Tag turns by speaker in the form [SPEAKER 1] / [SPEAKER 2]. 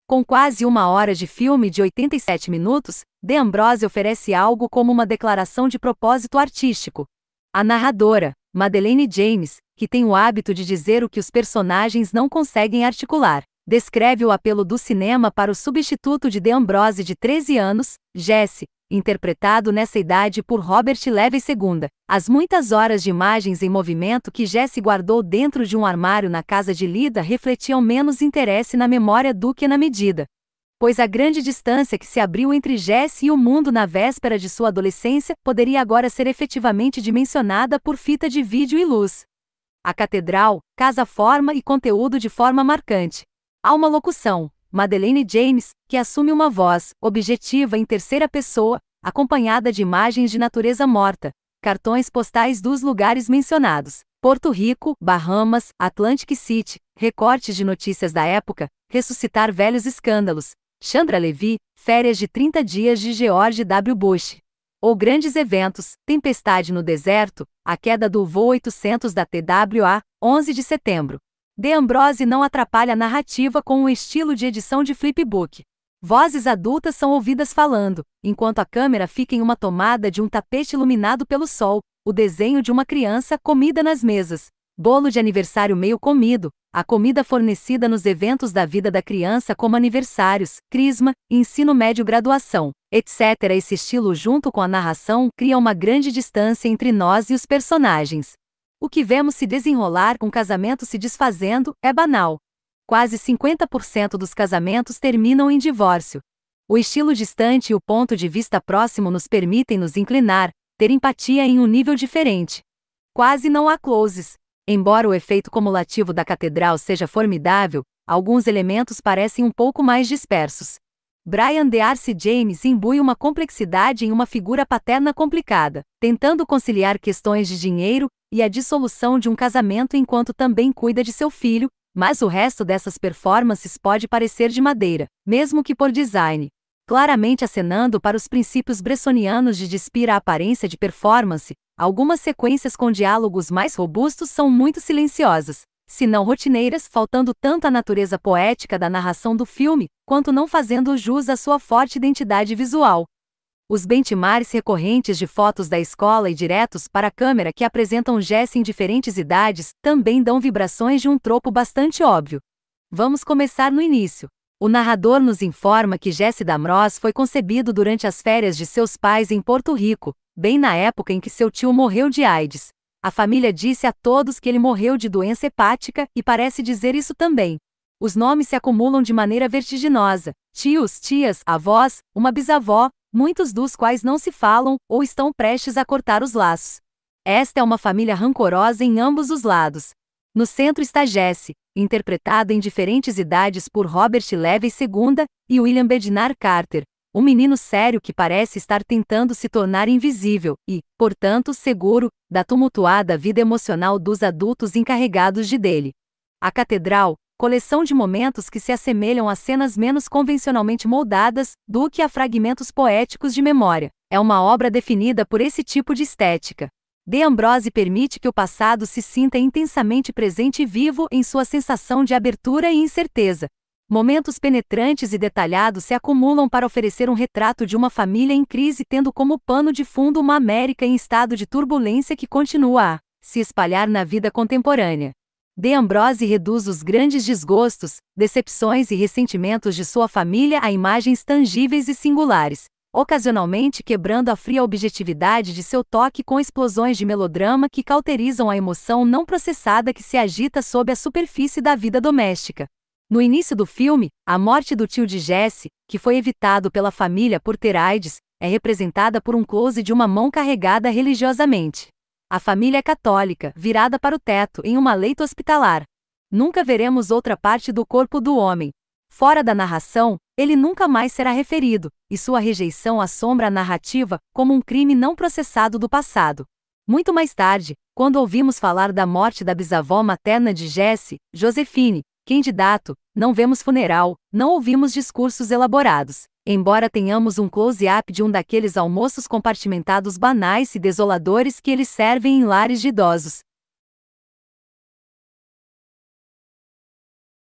[SPEAKER 1] Com quase 1 hora de filme de 87 minutos, De Ambrosio oferece algo como uma declaração de propósito artístico. A narradora, Madeleine James, que tem o hábito de dizer o que os personagens não conseguem articular, descreve o apelo do cinema para o substituto de De Ambrosio de 13 anos, Jesse, interpretado nessa idade por Robert Levy II. As muitas horas de imagens em movimento que Jesse guardou dentro de um armário na casa de Lida refletiam menos interesse na memória do que na medida. Pois a grande distância que se abriu entre Jesse e o mundo na véspera de sua adolescência poderia agora ser efetivamente dimensionada por fita de vídeo e luz. A catedral casa forma e conteúdo de forma marcante. Há uma locução, Madeleine James, que assume uma voz objetiva em terceira pessoa, acompanhada de imagens de natureza morta, cartões postais dos lugares mencionados, Porto Rico, Bahamas, Atlantic City, recortes de notícias da época, ressuscitar velhos escândalos, Chandra Levy, férias de 30 dias de George W. Bush. Ou grandes eventos, tempestade no deserto, a queda do voo 800 da TWA, 11 de setembro. De Ambrosio não atrapalha a narrativa com um estilo de edição de flipbook. Vozes adultas são ouvidas falando, enquanto a câmera fica em uma tomada de um tapete iluminado pelo sol, o desenho de uma criança comida nas mesas, bolo de aniversário meio comido, a comida fornecida nos eventos da vida da criança como aniversários, crisma, ensino médio, graduação, etc. Esse estilo junto com a narração cria uma grande distância entre nós e os personagens. O que vemos se desenrolar com casamentos se desfazendo é banal. Quase 50% dos casamentos terminam em divórcio. O estilo distante e o ponto de vista próximo nos permitem nos inclinar, ter empatia em um nível diferente. Quase não há closes. Embora o efeito cumulativo da catedral seja formidável, alguns elementos parecem um pouco mais dispersos. Brian D'Arcy James imbui uma complexidade em uma figura paterna complicada, tentando conciliar questões de dinheiro e a dissolução de um casamento enquanto também cuida de seu filho, mas o resto dessas performances pode parecer de madeira, mesmo que por design. Claramente acenando para os princípios bressonianos de despir a aparência de performance, algumas sequências com diálogos mais robustos são muito silenciosas, se não rotineiras, faltando tanto a natureza poética da narração do filme, quanto não fazendo jus à sua forte identidade visual. Os benchmarks recorrentes de fotos da escola e diretos para a câmera que apresentam Jesse em diferentes idades também dão vibrações de um tropo bastante óbvio. Vamos começar no início. O narrador nos informa que Jesse D'Ambrosio foi concebido durante as férias de seus pais em Porto Rico, bem na época em que seu tio morreu de AIDS. A família disse a todos que ele morreu de doença hepática e parece dizer isso também. Os nomes se acumulam de maneira vertiginosa: tios, tias, avós, uma bisavó, muitos dos quais não se falam ou estão prestes a cortar os laços. Esta é uma família rancorosa em ambos os lados. No centro está Jesse, interpretado em diferentes idades por Robert Levy II e William Bednar Carter, um menino sério que parece estar tentando se tornar invisível e, portanto, seguro, da tumultuada vida emocional dos adultos encarregados de dele. A catedral, coleção de momentos que se assemelham a cenas menos convencionalmente moldadas do que a fragmentos poéticos de memória, é uma obra definida por esse tipo de estética. De Ambrosio permite que o passado se sinta intensamente presente e vivo em sua sensação de abertura e incerteza. Momentos penetrantes e detalhados se acumulam para oferecer um retrato de uma família em crise tendo como pano de fundo uma América em estado de turbulência que continua a se espalhar na vida contemporânea. De Ambrosio reduz os grandes desgostos, decepções e ressentimentos de sua família a imagens tangíveis e singulares, ocasionalmente quebrando a fria objetividade de seu toque com explosões de melodrama que cauterizam a emoção não processada que se agita sob a superfície da vida doméstica. No início do filme, a morte do tio de Jesse, que foi evitado pela família por ter AIDS, é representada por um close de uma mão carregada religiosamente. A família é católica, virada para o teto, em uma leito hospitalar. Nunca veremos outra parte do corpo do homem. Fora da narração, ele nunca mais será referido, e sua rejeição assombra a narrativa como um crime não processado do passado. Muito mais tarde, quando ouvimos falar da morte da bisavó materna de Jesse, Josephine, candidato, não vemos funeral, não ouvimos discursos elaborados. Embora tenhamos um close-up de um daqueles almoços compartimentados banais e desoladores que eles servem em lares de idosos.